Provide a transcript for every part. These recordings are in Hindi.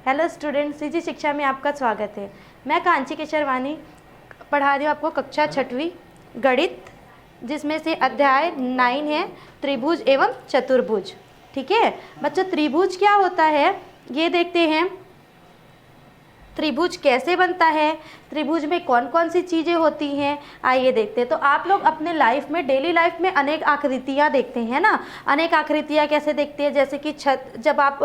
हेलो स्टूडेंट्स, सीजी शिक्षा में आपका स्वागत है। मैं कांची केशरवानी पढ़ा रही हूँ आपको कक्षा 6वीं गणित, जिसमें से अध्याय 9 है त्रिभुज एवं चतुर्भुज। ठीक है बच्चों, त्रिभुज क्या होता है ये देखते हैं। त्रिभुज कैसे बनता है, त्रिभुज में कौन कौन सी चीज़ें होती हैं, आइए देखते हैं। तो आप लोग अपने लाइफ में, डेली लाइफ में अनेक आकृतियाँ देखते हैं ना। अनेक आकृतियाँ कैसे देखते हैं, जैसे कि छत, जब आप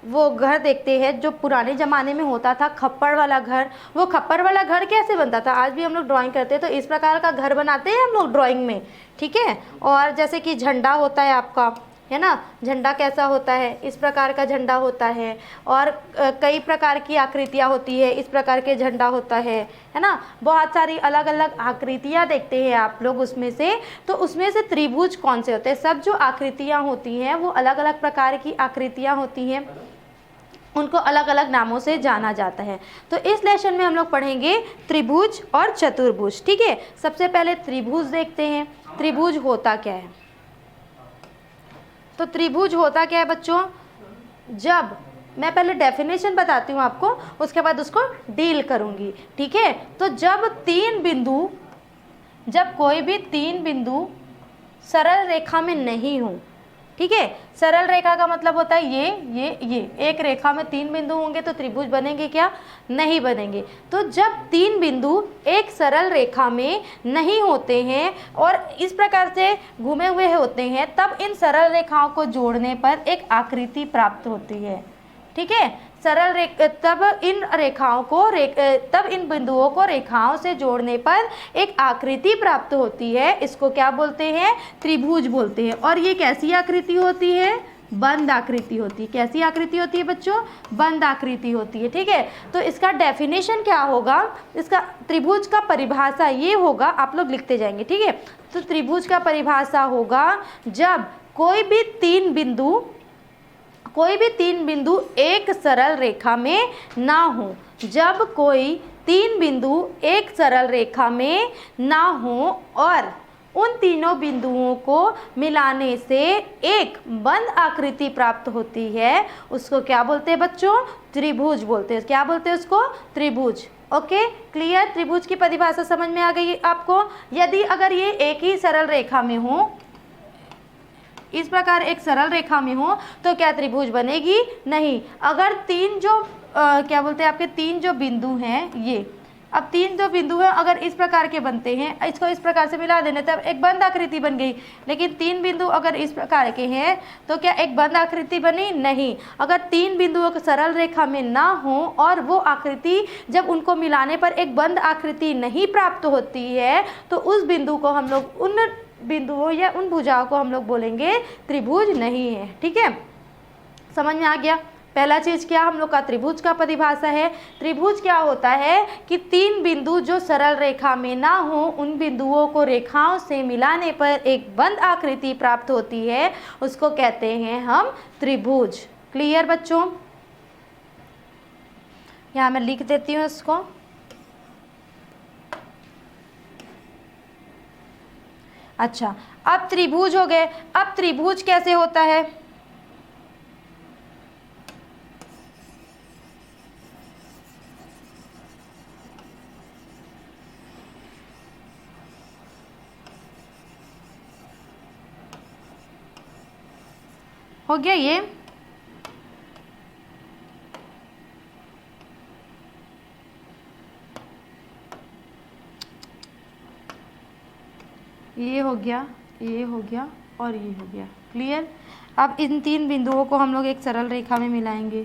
वो घर देखते हैं जो पुराने ज़माने में होता था खप्पड़ वाला घर, वो खप्पड़ वाला घर कैसे बनता था। आज भी हम लोग ड्राइंग करते हैं तो इस प्रकार का घर बनाते हैं हम लोग ड्राइंग में। ठीक है, और जैसे कि झंडा होता है आपका, है ना, झंडा कैसा होता है, इस प्रकार का झंडा होता है। और कई प्रकार की आकृतियाँ होती है, इस प्रकार के झंडा होता है ना। बहुत सारी अलग अलग आकृतियाँ देखते हैं आप लोग उसमें से। तो उसमें से त्रिभुज कौन से होते हैं, सब जो आकृतियाँ होती हैं वो अलग अलग प्रकार की आकृतियाँ होती हैं, उनको अलग अलग नामों से जाना जाता है। तो इस लेसन में हम लोग पढ़ेंगे त्रिभुज और चतुर्भुज। ठीक है, सबसे पहले त्रिभुज देखते हैं। त्रिभुज होता क्या है, तो त्रिभुज होता क्या है बच्चों, जब मैं पहले डेफिनेशन बताती हूँ आपको, उसके बाद उसको डील करूँगी। ठीक है, तो जब कोई भी 3 बिंदु सरल रेखा में नहीं हो। ठीक है, सरल रेखा का मतलब होता है ये एक रेखा में 3 बिंदु होंगे तो त्रिभुज बनेंगे क्या, नहीं बनेंगे। तो जब 3 बिंदु एक सरल रेखा में नहीं होते हैं और इस प्रकार से घूमे हुए होते हैं, तब इन सरल रेखाओं को जोड़ने पर एक आकृति प्राप्त होती है। ठीक है, तब इन बिंदुओं को रेखाओं से जोड़ने पर एक आकृति प्राप्त होती है। इसको क्या बोलते हैं, त्रिभुज बोलते हैं। और ये कैसी आकृति होती है, बंद आकृति होती है। कैसी आकृति होती है बच्चों, बंद आकृति होती है। ठीक है, तो इसका डेफिनेशन क्या होगा, इसका त्रिभुज का परिभाषा ये होगा, आप लोग लिखते जाएंगे। ठीक है, तो त्रिभुज का परिभाषा होगा जब कोई भी तीन बिंदु एक सरल रेखा में ना हो। जब कोई 3 बिंदु एक सरल रेखा में ना हो और उन तीनों बिंदुओं को मिलाने से एक बंद आकृति प्राप्त होती है, उसको क्या बोलते हैं बच्चों, त्रिभुज बोलते हैं। क्या बोलते हैं उसको, त्रिभुज। Okay, clear. त्रिभुज की परिभाषा समझ में आ गई आपको। यदि अगर ये एक ही सरल रेखा में हो, इस प्रकार एक सरल रेखा में हो, तो क्या त्रिभुज बनेगी, नहीं। अगर क्या बोलते हैं आपके 3 जो बिंदु हैं, ये अब 3 जो बिंदु हैं अगर इस प्रकार के बनते हैं, इसको इस प्रकार से मिला देने तब एक बंद आकृति बन गई। लेकिन 3 बिंदु अगर इस प्रकार के हैं तो क्या एक बंद आकृति बनी, नहीं। अगर 3 बिंदुओं को सरल रेखा में ना हो और वो आकृति जब उनको मिलाने पर एक बंद आकृति नहीं प्राप्त होती है, तो उस बिंदु को हम लोग, उन बिंदुओं या उन भुजाओं को हम लोग बोलेंगे त्रिभुज नहीं है। ठीक है, समझ में आ गया। पहला चीज़ क्या हम लोग का त्रिभुज का परिभाषा है। त्रिभुज क्या होता है कि 3 बिंदु जो सरल रेखा में ना हो, उन बिंदुओं को रेखाओं से मिलाने पर एक बंद आकृति प्राप्त होती है, उसको कहते हैं हम त्रिभुज। क्लियर बच्चों, यहाँ मैं लिख देती हूँ इसको। अच्छा, अब त्रिभुज हो गए। अब त्रिभुज कैसे होता है, हो गया ये हो गया, ये हो गया और ये हो गया। क्लियर। अब इन 3 बिंदुओं को हम लोग एक सरल रेखा में मिलाएंगे।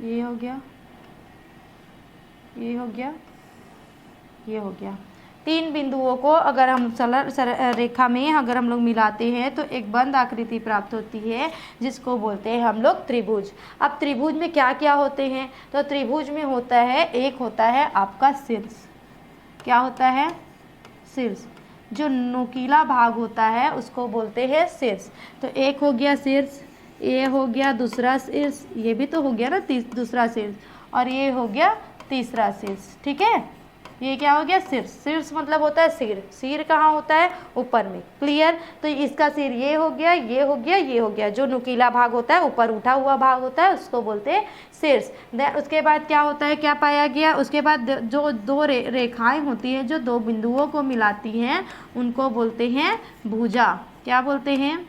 ये हो गया, ये हो गया, ये हो गया। 3 बिंदुओं को अगर हम सरल रेखा में अगर हम लोग मिलाते हैं तो एक बंद आकृति प्राप्त होती है, जिसको बोलते हैं हम लोग त्रिभुज। अब त्रिभुज में क्या क्या होते हैं, तो त्रिभुज में होता है, एक होता है आपका शीर्ष। क्या होता है, शीर्ष। जो नुकीला भाग होता है उसको बोलते हैं शीर्ष। तो एक हो गया शीर्ष, ये हो गया दूसरा शीर्ष, ये भी तो हो गया ना दूसरा शीर्ष, और ये हो गया तीसरा शीर्ष। ठीक है, ये क्या हो गया, शीर्ष। शीर्ष मतलब होता है सिर। सिर कहाँ होता है, ऊपर में। क्लियर। तो इसका सिर ये हो गया, ये हो गया, ये हो गया। जो नुकीला भाग होता है, ऊपर उठा हुआ भाग होता है, उसको बोलते हैं शीर्ष। उसके बाद क्या होता है, क्या पाया गया, उसके बाद जो दो रेखाएं होती हैं जो दो बिंदुओं को मिलाती हैं उनको बोलते हैं भुजा। क्या बोलते हैं,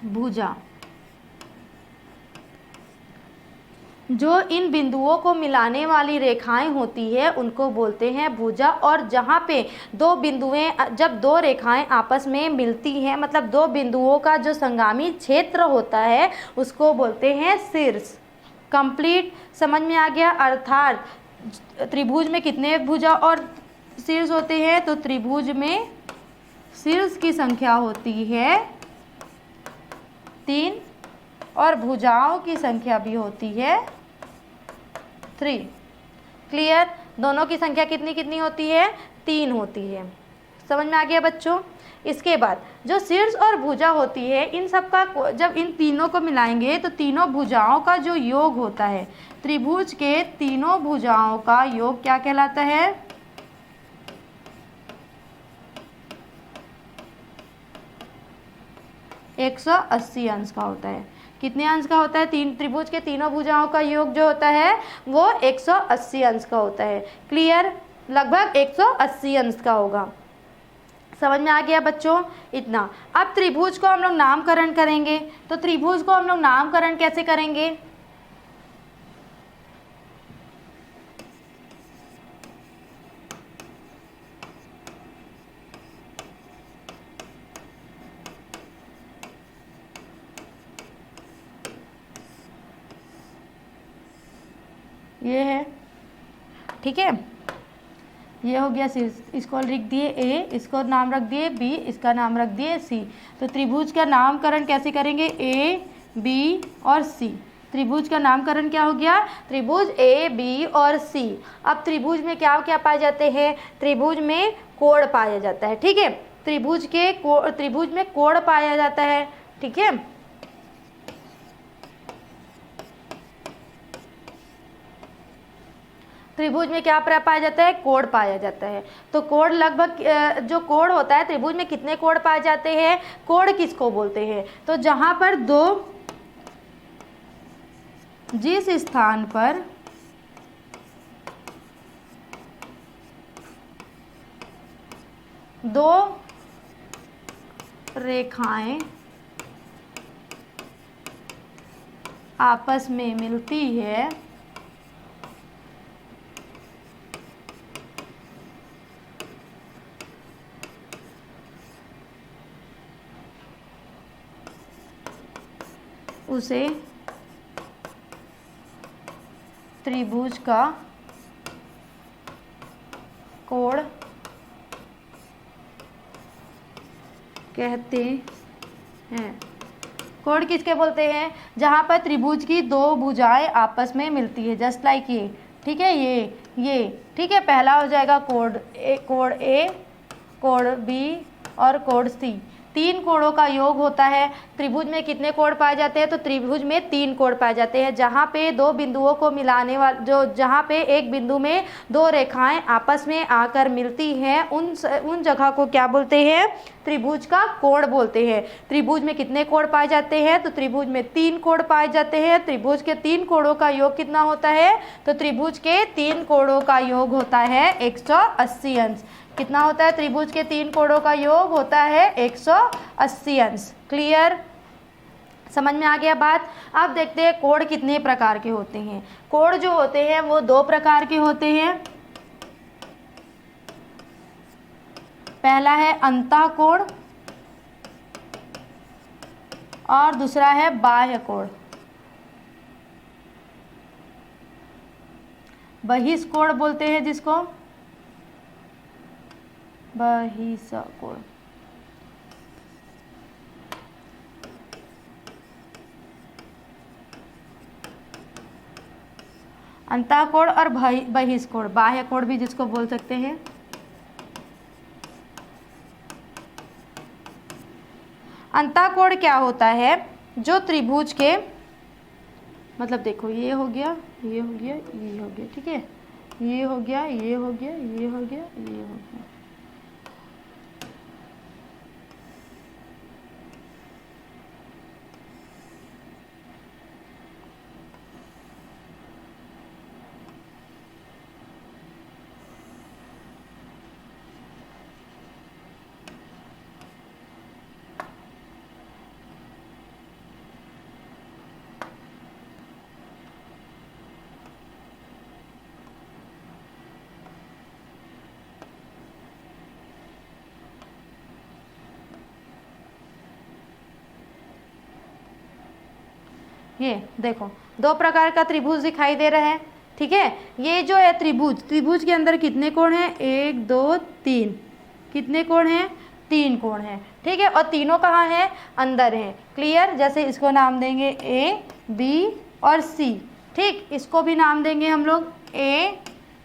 भुजा। जो इन बिंदुओं को मिलाने वाली रेखाएं होती है उनको बोलते हैं भुजा। और जहाँ पे दो बिंदुएं, जब दो रेखाएं आपस में मिलती हैं, मतलब दो बिंदुओं का जो संगामी क्षेत्र होता है उसको बोलते हैं शीर्ष। कंप्लीट, समझ में आ गया। अर्थात त्रिभुज में कितने भुजा और शीर्ष होते हैं, तो त्रिभुज में शीर्ष की संख्या होती है 3 और भुजाओं की संख्या भी होती है 3। क्लियर। दोनों की संख्या कितनी कितनी होती है, 3 होती है। समझ में आ गया बच्चों। इसके बाद जो शीर्ष और भुजा होती है, इन सब का जब इन तीनों को मिलाएंगे तो तीनों भुजाओं का जो योग होता है, त्रिभुज के तीनों भुजाओं का योग क्या कहलाता है, 180 अंश का होता है। कितने अंश का होता है, तीन त्रिभुज के तीनों भुजाओं का योग जो होता है वो 180 अंश का होता है। क्लियर। लगभग 180 अंश का होगा। समझ में आ गया बच्चों इतना। अब त्रिभुज को हम लोग नामकरण करेंगे। तो त्रिभुज को हम लोग नामकरण कैसे करेंगे, ये है, ठीक है। ये हो गया शीर्ष, इसको लिख दिए ए, इसको नाम रख दिए बी, इसका नाम रख दिए सी। तो त्रिभुज का नामकरण कैसे करेंगे, ए बी और सी। त्रिभुज का नामकरण क्या हो गया, त्रिभुज ए बी और सी। अब त्रिभुज में क्या क्या पाए जाते हैं, त्रिभुज में कोण पाया जाता है। ठीक है, त्रिभुज में कोण पाया जाता है। ठीक है, त्रिभुज में क्या पाया जाता है, कोण पाया जाता है। तो कोण लगभग जो कोण होता है त्रिभुज में कितने कोण पाए जाते हैं, कोण किसको बोलते हैं, तो जहां पर जिस स्थान पर दो रेखाएं आपस में मिलती है उसे त्रिभुज का कोण कहते हैं। कोण किसके बोलते हैं, जहाँ पर त्रिभुज की दो भुजाएं आपस में मिलती है, जस्ट लाइक ये। ठीक है, ये ठीक है। पहला हो जाएगा कोण ए, कोण बी और कोण सी। 3 कोणों का योग होता है। त्रिभुज में कितने कोण पाए जाते हैं, तो त्रिभुज में 3 कोण पाए जाते हैं। जहाँ पे दो बिंदुओं को मिलाने वाले जहाँ पे एक बिंदु में दो रेखाएं आपस में आकर मिलती हैं उन जगह को क्या बोलते हैं, त्रिभुज का कोण बोलते हैं। त्रिभुज में कितने कोण पाए जाते हैं, तो त्रिभुज में 3 कोण पाए जाते हैं। त्रिभुज के 3 कोणों का योग कितना होता है, तो त्रिभुज के 3 कोणों का योग होता है 180 अंश। कितना होता है, त्रिभुज के 3 कोणों का योग होता है 180 अंश। क्लियर, समझ में आ गया बात। अब देखते हैं कोण कितने प्रकार के होते हैं। कोण जो होते हैं वो 2 प्रकार के होते हैं। पहला है अंतःकोण और दूसरा है बाह्य कोण। बहिष्कोण बोलते हैं जिसको, बहिष्कोण। अंतःकोण और बहिष्कोण, बाह्य कोण भी जिसको बोल सकते हैं। अंतःकोण क्या होता है, जो त्रिभुज के मतलब देखो ये हो गया, ये हो गया, ये हो गया, ठीक है। ये हो गया, ये हो गया, ये हो गया, ये हो गया। ये देखो दो प्रकार का त्रिभुज दिखाई दे रहा है, ठीक है। ये जो है त्रिभुज, त्रिभुज के अंदर कितने कोण हैं? 1 2 3। कितने कोण हैं? 3 कोण हैं, ठीक है। और तीनों कहाँ हैं? अंदर हैं। क्लियर? जैसे इसको नाम देंगे ए, बी और सी, ठीक। इसको भी नाम देंगे हम लोग ए,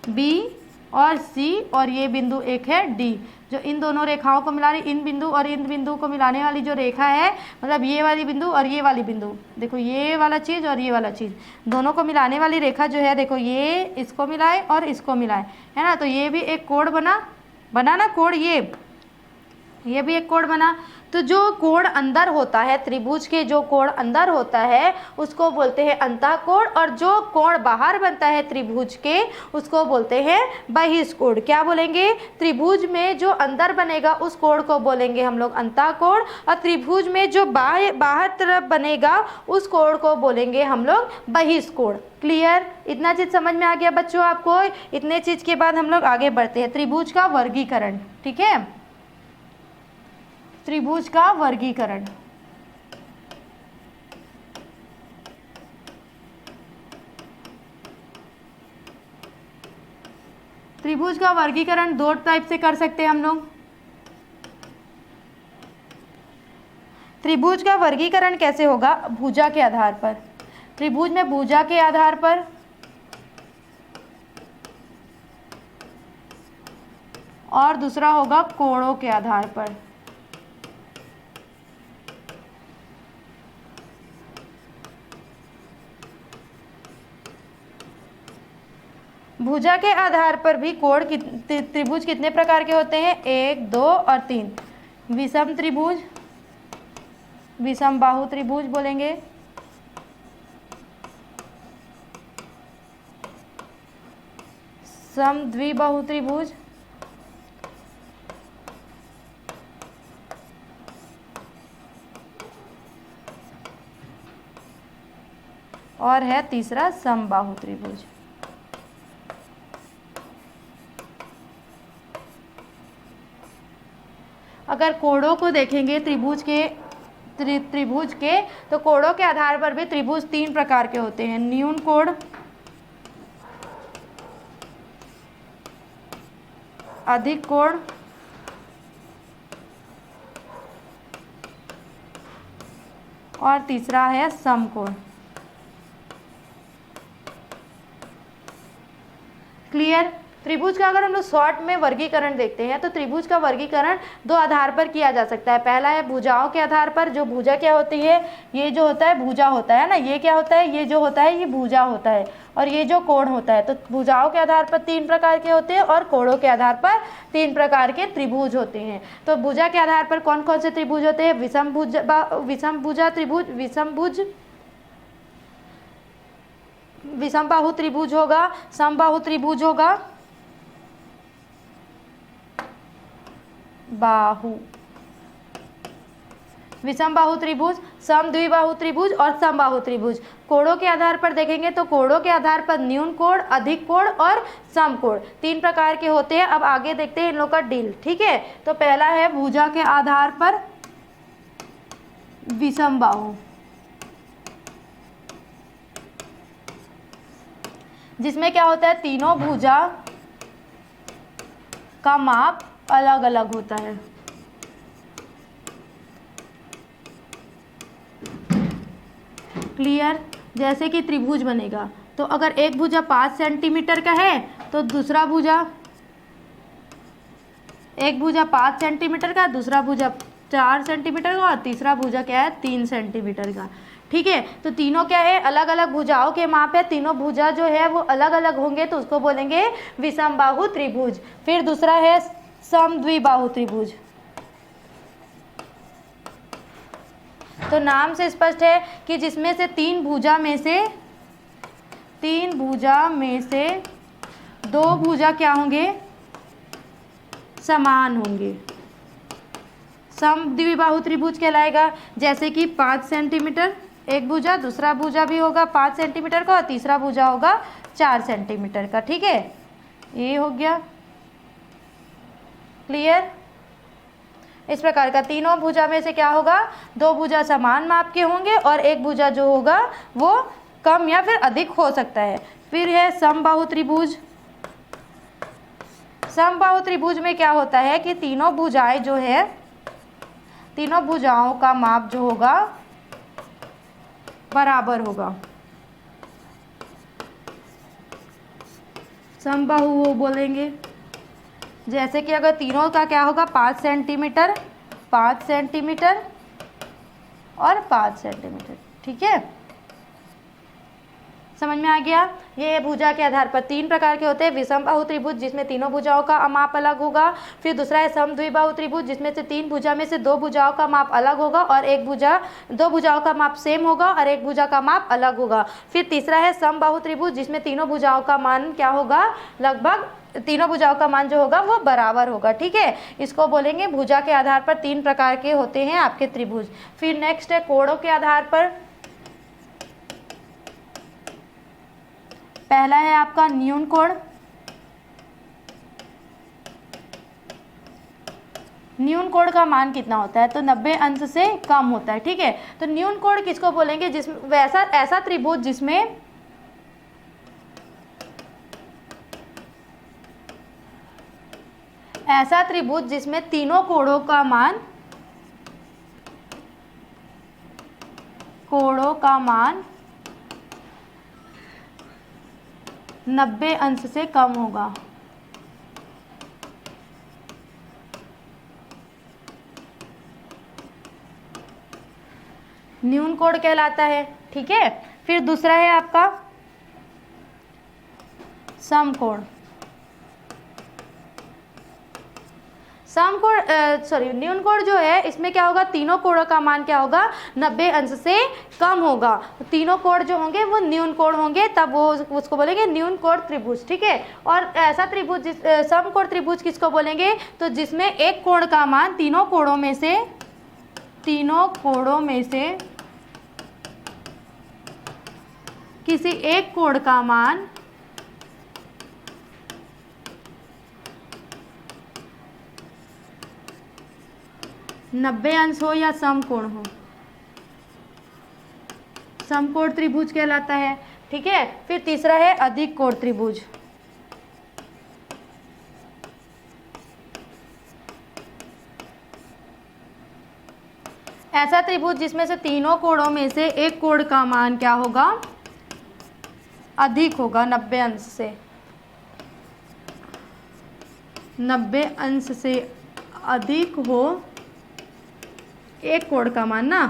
बी और सी, और ये बिंदु एक है डी। जो इन दोनों रेखाओं को मिला रही, इन बिंदु और इन बिंदु को मिलाने वाली जो रेखा है, मतलब ये वाली बिंदु और ये वाली बिंदु, देखो ये वाला चीज़ और ये वाला चीज़, दोनों को मिलाने वाली रेखा जो है, देखो ये इसको मिलाए और इसको मिलाए, है ना। तो ये भी एक कोण बना ना कोण, ये भी एक कोण बना। तो जो कोण अंदर होता है, त्रिभुज के जो कोण अंदर होता है उसको बोलते हैं अंतःकोण, और जो कोण बाहर बनता है त्रिभुज के उसको बोलते हैं बहिष्कोण। क्या बोलेंगे? त्रिभुज में जो अंदर बनेगा उस कोण को बोलेंगे हम लोग अंतःकोण, और त्रिभुज में जो बाहर तरफ बनेगा उस कोण को बोलेंगे हम लोग बहिष्कोण। क्लियर? इतना चीज समझ में आ गया बच्चों आपको? इतने चीज के बाद हम लोग आगे बढ़ते हैं, त्रिभुज का वर्गीकरण, ठीक है। त्रिभुज का वर्गीकरण, त्रिभुज का वर्गीकरण दो टाइप से कर सकते हैं हम लोग। त्रिभुज का वर्गीकरण कैसे होगा? भुजा के आधार पर। त्रिभुज में भुजा के आधार पर और दूसरा होगा कोणों के आधार पर। भुजा के आधार पर भी कोण त्रिभुज कितने प्रकार के होते हैं? 1 2 और 3। विषम त्रिभुज, विषम बाहु त्रिभुज बोलेंगे, सम द्विबाहु त्रिभुज, और है तीसरा समबाहु त्रिभुज। अगर कोणों को देखेंगे त्रिभुज के तो कोणों के आधार पर भी त्रिभुज 3 प्रकार के होते हैं। न्यून कोण, अधिक कोण और तीसरा है समकोण। क्लियर? त्रिभुज का अगर हम लोग शॉर्ट में वर्गीकरण देखते हैं तो त्रिभुज का वर्गीकरण दो आधार पर किया जा सकता है। पहला है भुजाओं के आधार पर। जो भुजा क्या होती है? ये जो होता है भुजा होता है ना, ये क्या होता है? ये जो होता है ये भुजा होता है, और ये जो कोण होता है। तो भुजाओं के आधार पर 3 प्रकार के होते हैं और कोणों के आधार पर 3 प्रकार के त्रिभुज होते हैं। तो भुजा के आधार पर कौन कौन से त्रिभुज होते हैं? विषम बाहु त्रिभुज होगा, समबाहु त्रिभुज होगा, विषम बाहु त्रिभुज, सम द्विबाहु त्रिभुज और समबाहु त्रिभुज। कोणों के आधार पर देखेंगे तो कोणों के आधार पर न्यून कोण, अधिक कोण और समकोण 3 प्रकार के होते हैं। अब आगे देखते हैं इन लोगों का डील, ठीक है। तो पहला है भुजा के आधार पर विषम बाहु, जिसमें क्या होता है? तीनों भुजा का माप अलग अलग होता है। क्लियर? जैसे कि त्रिभुज बनेगा तो अगर एक भुजा 5 सेंटीमीटर का है तो दूसरा भुजा, एक भुजा 5 सेंटीमीटर का, दूसरा भुजा 4 सेंटीमीटर का और तीसरा भुजा क्या है? 3 सेंटीमीटर का। ठीक है। तो तीनों क्या है, अलग अलग भुजाओं के माप है, तीनों भुजा जो है वो अलग अलग होंगे तो उसको बोलेंगे विषमबाहु त्रिभुज। फिर दूसरा है समद्विबाहु त्रिभुज। तो नाम से स्पष्ट है कि जिसमें से तीन भुजा में से दो भुजा क्या होंगे, समान होंगे, समद्विबाहु त्रिभुज कहलाएगा। जैसे कि 5 सेंटीमीटर एक भुजा, दूसरा भुजा भी होगा 5 सेंटीमीटर का और तीसरा भुजा होगा 4 सेंटीमीटर का। ठीक है, ये हो गया क्लियर। इस प्रकार का तीनों भुजा में से क्या होगा, दो भुजा समान माप के होंगे और एक भुजा जो होगा वो कम या फिर अधिक हो सकता है। फिर है समबाहु त्रिभुज। समबाहु त्रिभुज में क्या होता है कि तीनों भुजाएं जो है, तीनों भुजाओं का माप जो होगा बराबर होगा। समबाहु वो बोलेंगे जैसे कि अगर तीनों का क्या होगा 5 सेंटीमीटर, 5 सेंटीमीटर और 5 सेंटीमीटर। ठीक है, समझ में आ गया। ये भुजा के आधार पर तीन प्रकार के होते हैं, विषमबाहु त्रिभुज जिसमें तीनों भुजाओं का माप अलग होगा। फिर दूसरा है समद्विबाहु त्रिभुज जिसमें से तीन भुजा में से दो भुजाओं का माप अलग होगा और दो भुजाओं का माप सेम होगा और एक भुजा का माप अलग होगा। फिर तीसरा है समबाहु त्रिभुज जिसमें तीनों भुजाओं का मान क्या होगा, लगभग तीनों भुजाओं का मान जो होगा वो बराबर होगा। ठीक है, इसको बोलेंगे भुजा के आधार पर तीन प्रकार के होते हैं आपके त्रिभुज। फिर नेक्स्ट है कोणों के आधार पर। पहला है आपका न्यून कोण। न्यून कोण का मान कितना होता है, तो 90 अंश से कम होता है। ठीक है, तो न्यून कोण किसको बोलेंगे, जिसमें ऐसा त्रिभुज जिसमें तीनों कोणों का मान 90 अंश से कम होगा। न्यून कोण कहलाता है। ठीक है, फिर दूसरा है आपका समकोण। न्यून कोण जो है इसमें क्या होगा, तीनों कोणों का मान क्या होगा, 90 अंश से कम होगा। तीनों कोण जो होंगे वो न्यून कोण होंगे, तब वो उसको बोलेंगे न्यून कोण त्रिभुज। ठीक है, और ऐसा त्रिभुज समकोण त्रिभुज किसको बोलेंगे, तो जिसमें एक कोण का मान तीनों कोणों में से किसी एक कोण का मान 90 अंश हो या समकोण हो, समकोण त्रिभुज कहलाता है। ठीक है, फिर तीसरा है अधिक कोण त्रिभुज। ऐसा त्रिभुज जिसमें से तीनों कोणों में से एक कोण का मान क्या होगा, अधिक होगा 90 अंश से। 90 अंश से अधिक हो एक कोण का मान ना,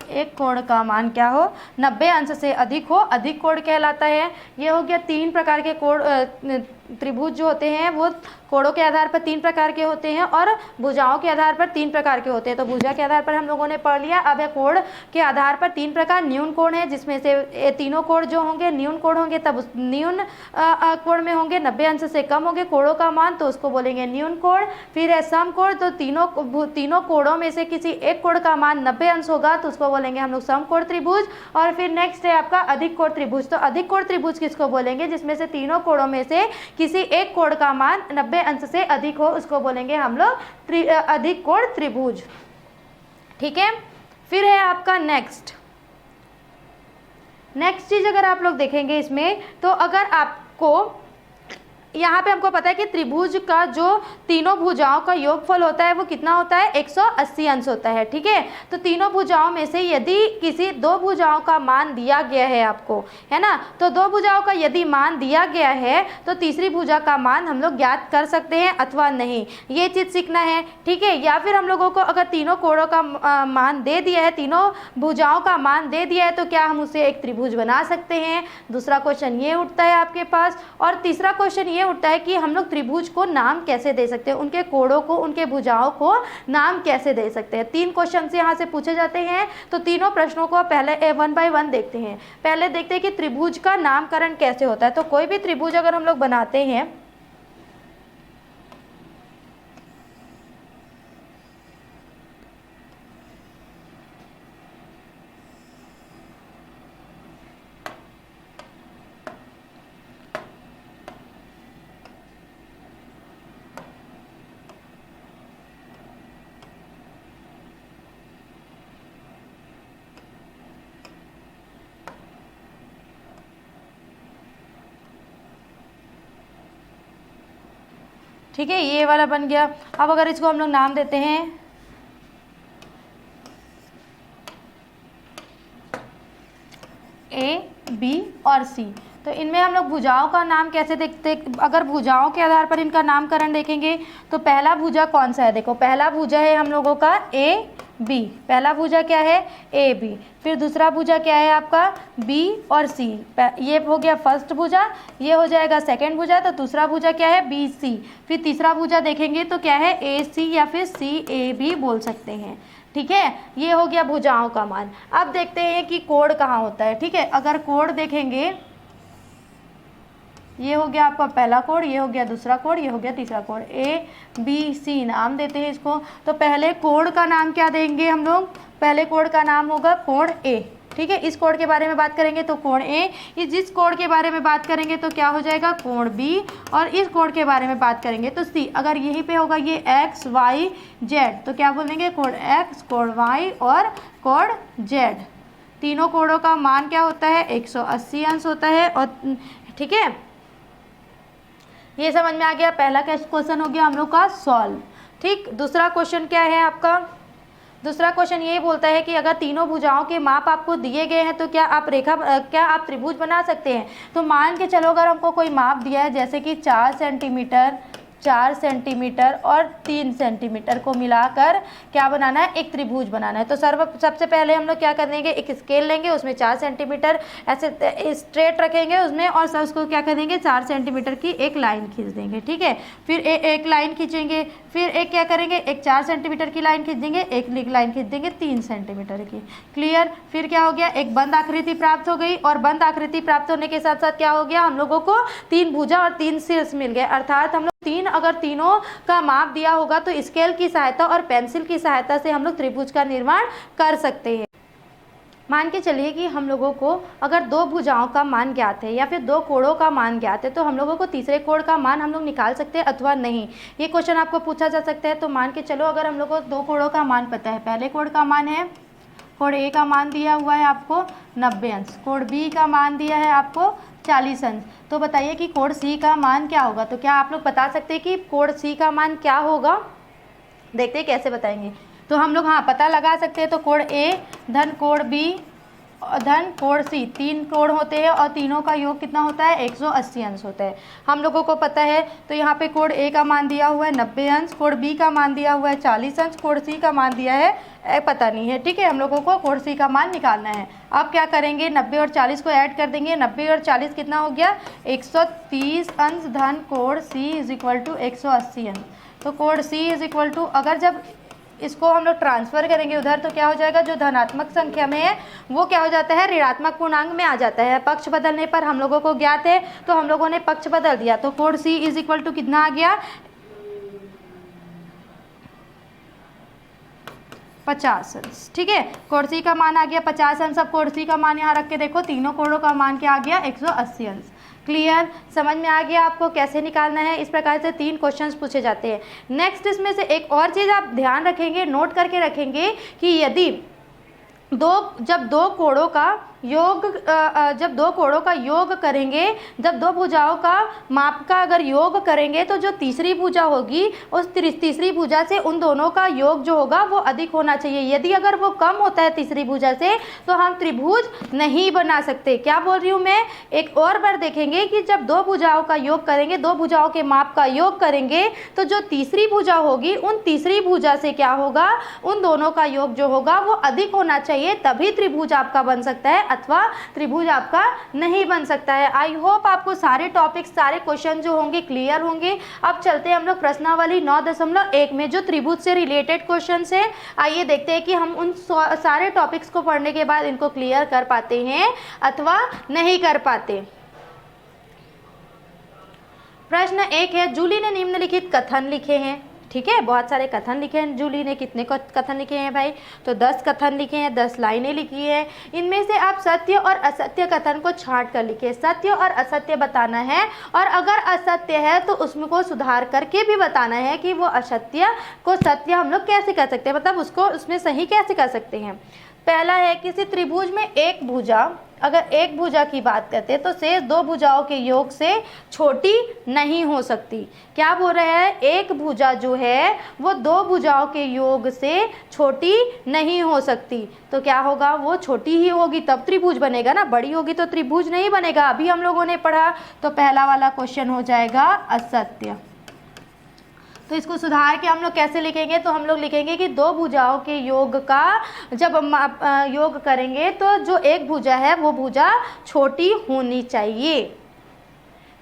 एक कोण का मान क्या हो, 90 अंश से अधिक हो, अधिक कोण कहलाता है। ये हो गया तीन प्रकार के कोण त्रिभुज जो होते हैं वो कोणों के आधार पर तीन प्रकार के होते हैं और भुजाओं के आधार पर तीन प्रकार के होते हैं। तो भुजा के आधार पर हम लोगों ने पढ़ लिया। अब है कोण के आधार पर तीन प्रकार। न्यून कोण है जिसमें से तीनों कोण जो होंगे न्यून कोण होंगे, तब उस न्यून कोण में होंगे, 90 अंश से कम होंगे कोणों का मान, तो उसको बोलेंगे न्यून कोण। फिर है समकोण, तो तीनों कोणों में से किसी एक कोण का मान 90 अंश होगा तो उसको बोलेंगे हम लोग समकोण त्रिभुज। और फिर नेक्स्ट है आपका अधिक कोण त्रिभुज। तो अधिक कोण त्रिभुज किसको बोलेंगे, जिसमें से तीनों कोणों में से किसी एक कोण का मान 90 अंश से अधिक हो, उसको बोलेंगे हम लोग अधिक कोण त्रिभुज। ठीक है, फिर है आपका नेक्स्ट चीज अगर आप लोग देखेंगे इसमें, तो अगर आपको यहाँ पे हमको पता है कि त्रिभुज का जो तीनों भुजाओं का योगफल होता है वो कितना होता है, 180 अंश होता है। ठीक है, तो तीनों भुजाओं में से यदि किसी दो भुजाओं का मान दिया गया है आपको, है ना, तो दो भुजाओं का यदि मान दिया गया है तो तीसरी भुजा का मान हम लोग ज्ञात कर सकते हैं अथवा नहीं, ये चीज़ सीखना है। ठीक है, या फिर हम लोगों को अगर तीनों कोणों का मान दे दिया है, तीनों भुजाओं का मान दे दिया है, तो क्या हम उसे एक त्रिभुज बना सकते हैं। दूसरा क्वेश्चन ये उठता है आपके पास। और तीसरा क्वेश्चन ये उठता है कि हम लोग त्रिभुज को नाम कैसे दे सकते हैं, उनके कोणों को, उनके भुजाओं को नाम कैसे दे सकते हैं। 3 क्वेश्चन यहाँ से पूछे जाते हैं, तो तीनों प्रश्नों को पहले 1 बाय 1 देखते हैं। पहले देखते हैं कि त्रिभुज का नामकरण कैसे होता है। तो कोई भी त्रिभुज अगर हम लोग बनाते हैं, ठीक है, ये वाला बन गया। अब अगर इसको हम लोग नाम देते हैं ए, बी और सी, तो इनमें हम लोग भुजाओं का नाम कैसे देखते, अगर भुजाओं के आधार पर इनका नामकरण देखेंगे तो पहला भुजा कौन सा है, देखो पहला भुजा है हम लोगों का ए बी, पहला भुजा क्या है ए बी। फिर दूसरा भुजा क्या है आपका बी और सी, ये हो गया फर्स्ट भुजा, ये हो जाएगा सेकंड भुजा, तो दूसरा भुजा क्या है बी सी। फिर तीसरा भुजा देखेंगे तो क्या है ए सी या फिर सी ए भी बोल सकते हैं। ठीक है, ये हो गया भुजाओं का मान। अब देखते हैं कि कोण कहाँ होता है। ठीक है, अगर कोण देखेंगे, ये हो गया आपका पहला कोण, ये हो गया दूसरा कोण, ये हो गया तीसरा कोण, ए बी सी नाम देते हैं इसको। तो पहले कोण का नाम क्या देंगे हम लोग, पहले कोण का नाम होगा कोण ए। ठीक है, इस कोण के बारे में बात करेंगे तो कोण ए, इस जिस कोण के बारे में बात करेंगे तो क्या हो जाएगा कोण बी, और इस कोण के बारे में बात करेंगे तो सी। अगर यहीं पे होगा ये एक्स वाई जेड तो क्या बोलेंगे कोण एक्स, कोण वाई और कोण जेड। तीनों कोणों का मान क्या होता है 180 अंश होता है। और ठीक है, ये समझ में आ गया। पहला क्वेश्चन हो गया हम लोग का सॉल्व। ठीक, दूसरा क्वेश्चन क्या है आपका, दूसरा क्वेश्चन ये बोलता है कि अगर तीनों भुजाओं के माप आपको दिए गए हैं तो क्या आप त्रिभुज बना सकते हैं। तो मान के चलो अगर हमको कोई माप दिया है जैसे कि 4 सेंटीमीटर, 4 सेंटीमीटर और 3 सेंटीमीटर को मिलाकर क्या बनाना है, एक त्रिभुज बनाना है। तो सबसे पहले हम लोग क्या करेंगे, एक स्केल लेंगे, उसमें 4 सेंटीमीटर ऐसे स्ट्रेट रखेंगे उसमें, और सब उसको क्या करेंगे 4 सेंटीमीटर की एक लाइन खींच देंगे। ठीक है, फिर एक लाइन खींचेंगे, फिर एक क्या करेंगे, एक 4 सेंटीमीटर की लाइन खींच देंगे, एक लाइन खींच देंगे 3 सेंटीमीटर की। क्लियर, फिर क्या हो गया, एक बंद आकृति प्राप्त हो गई। और बंद आकृति प्राप्त होने के साथ साथ क्या हो गया, हम लोगों को 3 भुजा और 3 शीर्ष मिल गए। अर्थात हम लोग अगर तीनों का माप दिया होगा तो स्केल की सहायता और पेंसिल की सहायता से हम लोग त्रिभुज का निर्माण कर सकते हैं। मान के चलिए कि हम लोगों को अगर 2 भुजाओं का मान ज्ञात है या फिर 2 कोणों का मान ज्ञात है, तो हम लोगों को तीसरे कोण का मान हम लोग निकाल सकते हैं अथवा नहीं, ये क्वेश्चन आपको पूछा जा सकता है। तो मान के चलो अगर हम लोग को 2 कोणों का मान पता है, पहले कोण का मान है, कोण ए का मान दिया हुआ है आपको 90 अंश, कोण बी का मान दिया है आपको 40 अंश। तो बताइए कि कोण सी का मान क्या होगा। तो क्या आप लोग बता सकते हैं कि कोण सी का मान क्या होगा, देखते हैं कैसे बताएंगे। तो हम लोग हाँ पता लगा सकते हैं। तो कोण ए धन कोण बी धन कोण सी, 3 कोण होते हैं और तीनों का योग कितना होता है 180 अंश होता है, हम लोगों को पता है। तो यहाँ पे कोण ए का मान दिया हुआ है 90 अंश, कोण बी का मान दिया हुआ है 40 अंश, कोण सी का मान दिया है पता नहीं है। ठीक है, हम लोगों को कोण सी का मान निकालना है। अब क्या करेंगे, 90 और 40 को ऐड कर देंगे, 90 और 40 कितना हो गया 130 अंश धन कोण सी इज इक्वल टू 180 अंश। तो कोण सी इज इक्वल टू, अगर जब इसको हम लोग ट्रांसफ़र करेंगे उधर तो क्या हो जाएगा, जो धनात्मक संख्या में है वो क्या हो जाता है ऋणात्मक पूर्णांक में आ जाता है। पक्ष बदलने पर हम लोगों को ज्ञात है तो हम लोगों ने पक्ष बदल दिया। तो कोण सी इज इक्वल टू कितना आ गया 50 अंश। ठीक है, कोण सी का मान आ गया 50 अंश। अब कोण सी का मान यहाँ रख के देखो, तीनों कोणों का मान क्या आ गया 180 अंश। क्लियर, समझ में आ गया आपको कैसे निकालना है। इस प्रकार से 3 क्वेश्चंस पूछे जाते हैं। नेक्स्ट इसमें से एक और चीज़ आप ध्यान रखेंगे, नोट करके रखेंगे कि यदि जब दो कोणों का योग जब दो कोणों का योग करेंगे, जब दो भुजाओं का माप का अगर योग करेंगे तो जो तीसरी भुजा होगी उस तीसरी भुजा से उन दोनों का योग जो होगा वो अधिक होना चाहिए। यदि अगर वो कम होता है तीसरी भुजा से तो हम त्रिभुज नहीं बना सकते। क्या बोल रही हूँ मैं, एक और बार देखेंगे कि जब दो भुजाओं का योग करेंगे, दो भुजाओं के माप का योग करेंगे तो जो तीसरी भुजा होगी उन तीसरी भुजा से क्या होगा, उन दोनों का योग जो होगा वो अधिक होना चाहिए, तभी त्रिभुज आपका बन सकता है, अथवा त्रिभुज आपका नहीं बन सकता है। आई होप आपको सारे टॉपिक्स, सारे क्वेश्चन जो होंगे क्लियर होंगे। अब चलते हैं हम लोग प्रश्नावली 9.1 में जो त्रिभुज से रिलेटेड क्वेश्चन है। आइए देखते हैं कि हम उन सारे टॉपिक्स को पढ़ने के बाद इनको क्लियर कर पाते हैं अथवा नहीं कर पाते। प्रश्न 1 है, जूली ने निम्नलिखित कथन लिखे हैं। ठीक है, बहुत सारे कथन लिखे हैं जूली ने। कितने कथन लिखे हैं भाई, तो 10 कथन लिखे हैं, 10 लाइनें लिखी है। इनमें से आप सत्य और असत्य कथन को छांट कर लिखिए। सत्य और असत्य बताना है, और अगर असत्य है तो उसमें को सुधार करके भी बताना है कि वो असत्य को सत्य हम लोग कैसे कर सकते हैं, मतलब उसको उसमें सही कैसे कर सकते हैं। पहला है, किसी त्रिभुज में एक भुजा, अगर एक भुजा की बात करते हैं तो शेष दो भुजाओं के योग से छोटी नहीं हो सकती। क्या बोल रहे हैं, एक भुजा जो है वो दो भुजाओं के योग से छोटी नहीं हो सकती। तो क्या होगा, वो छोटी ही होगी तब त्रिभुज बनेगा ना, बड़ी होगी तो त्रिभुज नहीं बनेगा। अभी हम लोगों ने पढ़ा, तो पहला वाला क्वेश्चन हो जाएगा असत्य। तो इसको सुधार के हम लोग कैसे लिखेंगे, तो हम लोग लिखेंगे कि दो भुजाओं के योग का जब योग करेंगे तो जो एक भुजा है वो भुजा छोटी होनी चाहिए।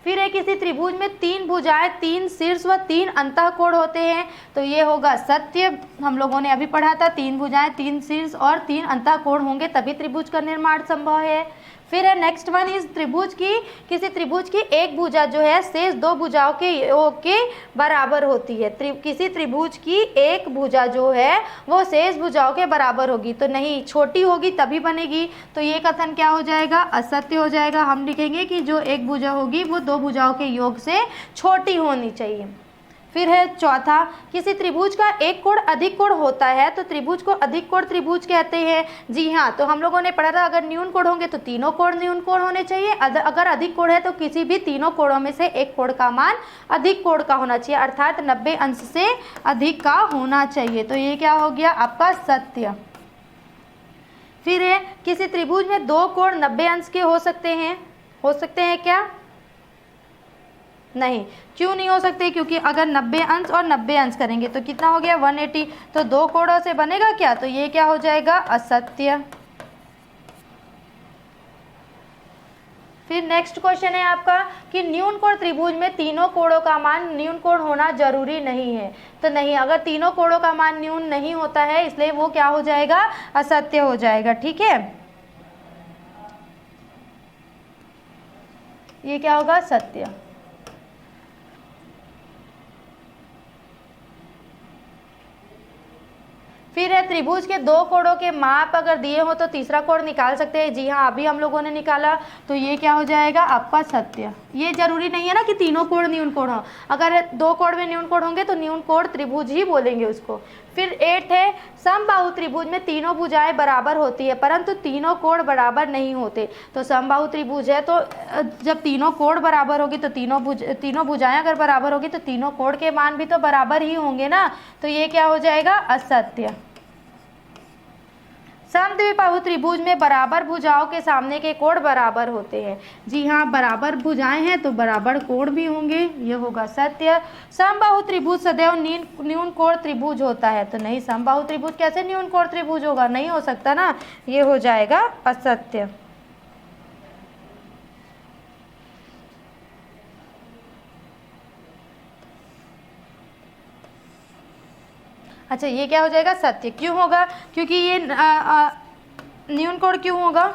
फिर है, किसी त्रिभुज में 3 भुजाएं, 3 शीर्ष व 3 अंतःकोण होते हैं। तो ये होगा सत्य। हम लोगों ने अभी पढ़ा था 3 भुजाएं, 3 शीर्ष और 3 अंतःकोण होंगे तभी त्रिभुज का निर्माण संभव है। फिर है नेक्स्ट वन, इस त्रिभुज की, किसी त्रिभुज की एक भुजा जो है शेष दो भुजाओं के योग के बराबर होती है। किसी त्रिभुज की एक भुजा जो है वो शेष भुजाओं के बराबर होगी, तो नहीं, छोटी होगी तभी बनेगी। तो ये कथन क्या हो जाएगा, असत्य हो जाएगा। हम लिखेंगे कि जो एक भुजा होगी वो दो भुजाओं के योग से छोटी होनी चाहिए। फिर है चौथा, किसी त्रिभुज का एक कोण अधिक कोण होता है तो त्रिभुज को अधिक कोण त्रिभुज कहते हैं। जी हाँ, तो हम लोगों ने पढ़ा था अगर न्यून कोण होंगे तो तीनों कोण न्यून कोण होने चाहिए। अगर अधिक कोण है तो किसी भी तीनों कोणों में से एक कोण का मान अधिक कोण का होना चाहिए, अर्थात 90 अंश से अधिक का होना चाहिए। तो ये क्या हो गया आपका सत्य। फिर है, किसी त्रिभुज में दो कोण 90 अंश के हो सकते हैं क्या, नहीं। क्यों नहीं हो सकते, क्योंकि अगर 90 अंश और 90 अंश करेंगे तो कितना हो गया 180, तो दो कोणों से बनेगा क्या, तो ये क्या हो जाएगा असत्य। फिर नेक्स्ट क्वेश्चन है आपका कि न्यून कोण त्रिभुज में तीनों कोणों का मान न्यून कोण होना जरूरी नहीं है। तो नहीं, अगर तीनों कोणों का मान न्यून नहीं होता है इसलिए वो क्या हो जाएगा, असत्य हो जाएगा। ठीक है, ये क्या होगा सत्य। फिर है, त्रिभुज के दो कोणों के माप अगर दिए हो तो तीसरा कोण निकाल सकते हैं। जी हाँ, अभी हम लोगों ने निकाला, तो ये क्या हो जाएगा आपका सत्य। ये जरूरी नहीं है ना कि तीनों कोण न्यून कोण हो, अगर दो कोण में न्यून कोण होंगे तो न्यून कोण त्रिभुज ही बोलेंगे उसको। फिर 8 है, समबाहु त्रिभुज में तीनों भुजाएं बराबर होती है परंतु तीनों कोण बराबर नहीं होते। तो समबाहु त्रिभुज है तो जब तीनों कोण बराबर होगी तो तीनों भुजाएं अगर बराबर होगी तो तीनों कोण के मान भी तो बराबर ही होंगे ना, तो ये क्या हो जाएगा असत्य। समद्विबाहु त्रिभुज में बराबर भुजाओं के सामने के कोण बराबर होते हैं। जी हाँ, बराबर भुजाएं हैं तो बराबर कोण भी होंगे, ये होगा सत्य। समबाहु त्रिभुज सदैव न्यून कोण त्रिभुज होता है। तो नहीं, समबाहु त्रिभुज कैसे न्यून कोण त्रिभुज होगा, नहीं हो सकता ना, ये हो जाएगा असत्य। अच्छा, ये क्या हो जाएगा सत्य। क्यों होगा, क्योंकि ये न्यून कोण क्यों होगा,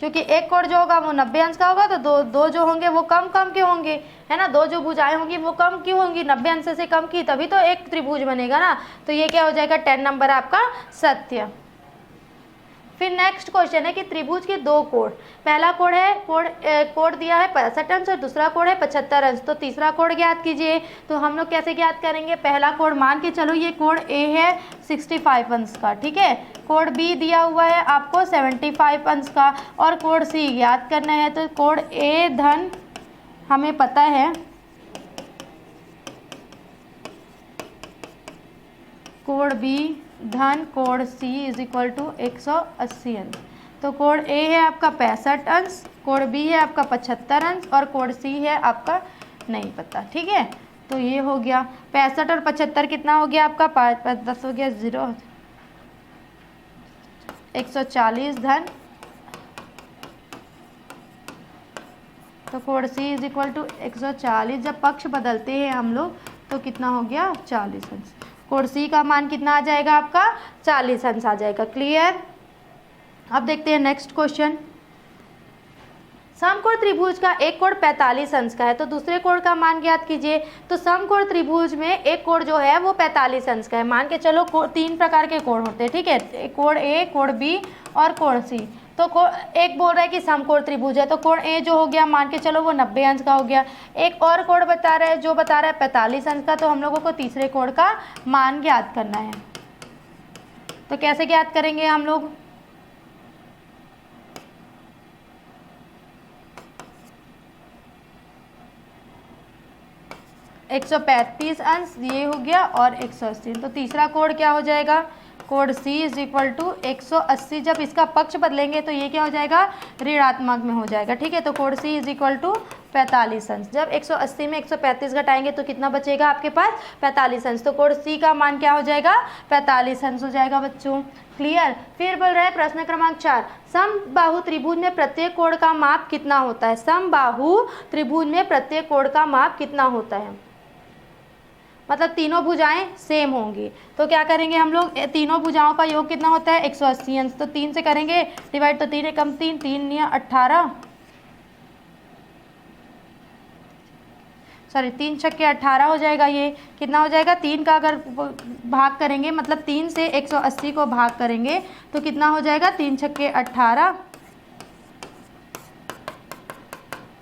क्योंकि एक कोण जो होगा वो 90 अंश का होगा, तो दो जो होंगे वो कम के होंगे, है ना। दो जो भुजाएं होंगी वो कम की होंगी, 90 अंश से कम की, तभी तो एक त्रिभुज बनेगा ना। तो ये क्या हो जाएगा 10 नंबर आपका सत्य। फिर नेक्स्ट क्वेश्चन है कि त्रिभुज के दो कोण, पहला कोण है कोण दिया है 65 अंश और दूसरा कोण है 75 अंश, तो तीसरा कोण ज्ञात कीजिए। तो हम लोग कैसे ज्ञात करेंगे, पहला कोण मान के चलो ये कोण ए है 65 अंश का, ठीक है, कोण बी दिया हुआ है आपको 75 अंश का, और कोण सी ज्ञात करना है। तो कोण ए धन हमें पता है कोण बी धन कोण सी इज इक्वल टू 180 अंश। तो कोण ए है आपका 65 अंश, कोण बी है आपका 75 अंश और कोण सी है आपका नहीं पता, ठीक है। तो ये हो गया 65 और 75 कितना हो गया आपका 5 5 10 हो गया 0, 140 धन, तो कोण सी इज इक्वल टू 140, जब पक्ष बदलते हैं हम लोग तो कितना हो गया 40 अंश। कोण सी का मान कितना आ जाएगा आपका 40 अंश आ जाएगा। क्लियर। अब देखते हैं नेक्स्ट क्वेश्चन। समकोण त्रिभुज का एक कोण 45 अंश का है, तो दूसरे कोण का मान ज्ञात कीजिए। तो समकोण त्रिभुज में एक कोण जो है वो 45 अंश का है। मान के चलो तीन प्रकार के कोण होते हैं, ठीक है, कोण ए, कोण बी और कोण सी। तो एक बोल रहा है कि समकोण त्रिभुज है, तो कोण ए जो हो गया मान के चलो वो 90 अंश का हो गया। एक और कोण बता रहा है जो बता रहा है 45 अंश का, तो हम लोगों को तीसरे कोण का मान ज्ञात करना है। तो कैसे ज्ञात करेंगे हम लोग, एक 135 अंश ये हो गया और 180, तो तीसरा कोण क्या हो जाएगा, कोण C इज इक्वल टू 180। जब इसका पक्ष बदलेंगे तो ये क्या हो जाएगा, ऋणात्मक में हो जाएगा, ठीक है। तो कोण C इज इक्वल टू 45 अंश। जब 180 में 135 घटाएंगे तो कितना बचेगा आपके पास 45 अंश। तो कोण C का मान क्या हो जाएगा 45 अंश हो जाएगा बच्चों। क्लियर। फिर बोल रहा है प्रश्न क्रमांक 4, समबाहु त्रिभुज में प्रत्येक कोण का माप कितना होता है। समबाहु त्रिभुज में प्रत्येक कोण का माप कितना होता है, मतलब तीनों भुजाएं सेम होंगी। तो क्या करेंगे हम लोग, तीनों भुजाओं का योग कितना होता है 180 अंश। तो 3 से करेंगे डिवाइड, तो 3 एकम 3, 3 या 18, सॉरी 3 छक्के 18 हो जाएगा। ये कितना हो जाएगा, 3 का अगर भाग करेंगे मतलब 3 से 180 को भाग करेंगे तो कितना हो जाएगा 3 छक्के 18,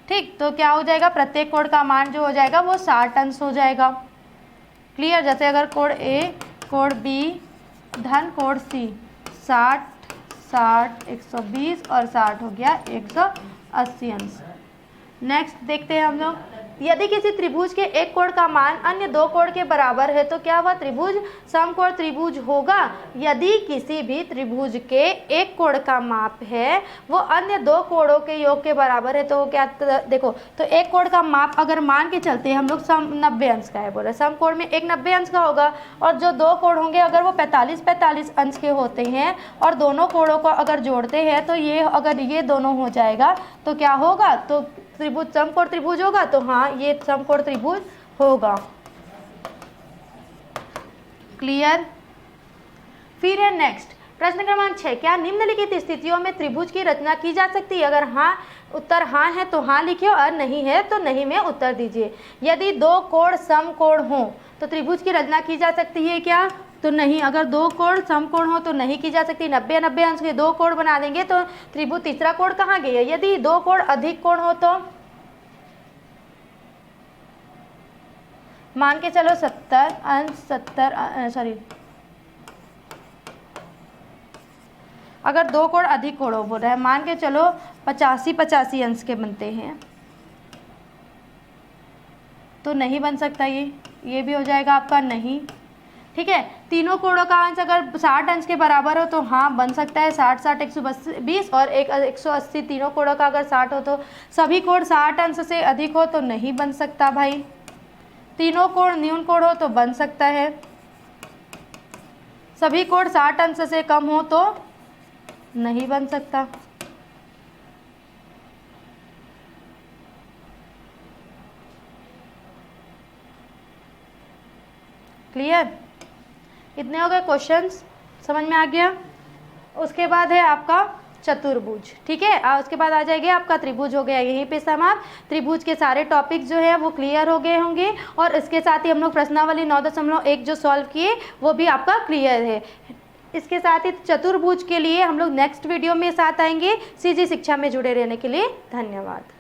ठीक। तो क्या हो जाएगा, प्रत्येक कोण का मान जो हो जाएगा वो 60 अंश हो जाएगा। क्लियर। जैसे अगर कोण ए, कोण बी धन कोण सी 60, 60, 120 और 60 हो गया 180 अंश। नेक्स्ट देखते हैं हम लोग, यदि किसी त्रिभुज के एक कोण का मान अन्य दो कोण के बराबर है तो क्या वह त्रिभुज समकोण त्रिभुज होगा। यदि किसी भी त्रिभुज के एक कोण का माप है वो अन्य दो कोणों के योग के बराबर है तो वो क्या, देखो तो एक कोण का माप अगर मान के चलते हैं हम लोग 90 अंश का है, बोले समकोण में एक 90 अंश का होगा, और जो दो कोण होंगे अगर वो 45 अंश के होते हैं और दोनों कोणों को अगर जोड़ते हैं तो ये अगर ये दोनों हो जाएगा तो क्या होगा, तो त्रिभुज समकोण त्रिभुज होगा। तो हाँ ये समकोण त्रिभुज होगा। क्लियर। फिर है नेक्स्ट प्रश्न क्रमांक 6, क्या निम्नलिखित स्थितियों में त्रिभुज की रचना की जा सकती है। अगर हाँ उत्तर हाँ है तो हाँ लिखिए और नहीं है तो नहीं में उत्तर दीजिए। यदि दो कोण समकोण हो तो त्रिभुज की रचना की जा सकती है क्या, तो नहीं। अगर दो कोण समकोण हो तो नहीं की जा सकती। 90 अंश के दो कोण बना देंगे तो त्रिभुज तीसरा कोण कहाँ गया। यदि दो कोण अधिक कोण हो तो मान के चलो 70 अंश 70 सॉरी अगर दो कोण अधिक कोण हो बोल रहा है, मान के चलो 85 अंश के बनते हैं तो नहीं बन सकता। ये भी हो जाएगा आपका नहीं। ठीक है। तीनों कोणों का अंश अगर 60 अंश के बराबर हो तो हाँ बन सकता है। 60 60 120 और 180 तीनों कोणों का अगर 60 हो तो सभी कोण 60 अंश से अधिक हो तो नहीं बन सकता भाई। तीनों कोण न्यून कोण हो तो बन सकता है। सभी कोण 60 अंश से कम हो तो नहीं बन सकता। क्लियर। कितने हो गए क्वेश्चंस, समझ में आ गया। उसके बाद है आपका चतुर्भुज। ठीक है। उसके बाद आ जाएगा आपका त्रिभुज। हो गया यहीं पे समाप्त। त्रिभुज के सारे टॉपिक्स जो है वो क्लियर हो गए होंगे और इसके साथ ही हम लोग प्रश्नावली 9.1 जो सॉल्व किए वो भी आपका क्लियर है। इसके साथ ही चतुर्भुज के लिए हम लोग नेक्स्ट वीडियो में साथ आएंगे। सीजी शिक्षा में जुड़े रहने के लिए धन्यवाद।